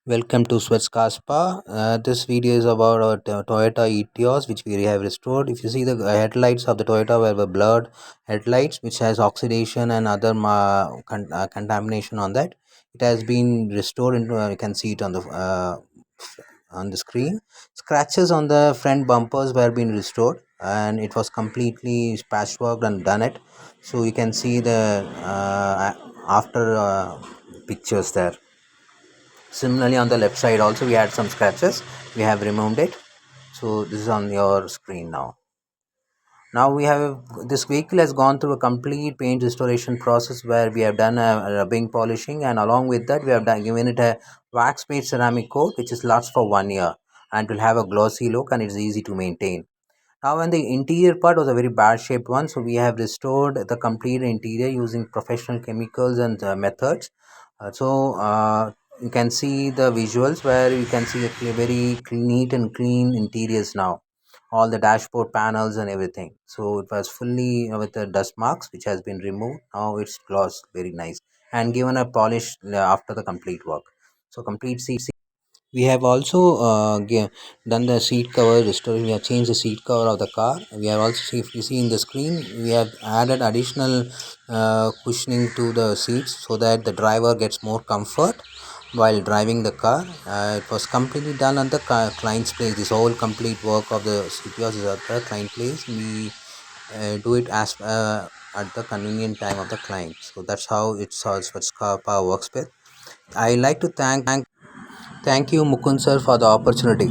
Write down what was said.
Welcome to Swachh. This video is about our Toyota Etios, which we have restored. If you see the headlights of the Toyota were blurred headlights, which has oxidation and other contamination on that. It has been restored into. You can see it on the screen. Scratches on the front bumpers were being restored, and it was completely patchworked and done it. So you can see the after pictures there. Similarly, on the left side also we had some scratches. We have removed it. So this is on your screen now. Now we have this vehicle has gone through a complete paint restoration process where we have done a rubbing polishing, and along with that we have given it a wax paint ceramic coat which is lasts for 1 year and will have a glossy look and it's easy to maintain. Now, when the interior part was a very bad shaped one, so we have restored the complete interior using professional chemicals and methods. You can see the visuals where you can see very neat and clean interiors now. All the dashboard panels and everything. So it was fully with the dust marks which has been removed. Now it's gloss, very nice, and given a polish after the complete work. So complete we have also done the seat cover restoring. We have changed the seat cover of the car. We have also see, if you see in the screen, we have added additional cushioning to the seats so that the driver gets more comfort while driving the car. It was completely done at the client's place. This whole complete work of the CPOs is at the client place. We do it as at the convenient time of the client. So that's how it's how Swachh Power works with. I like to thank you, Mukund sir, for the opportunity.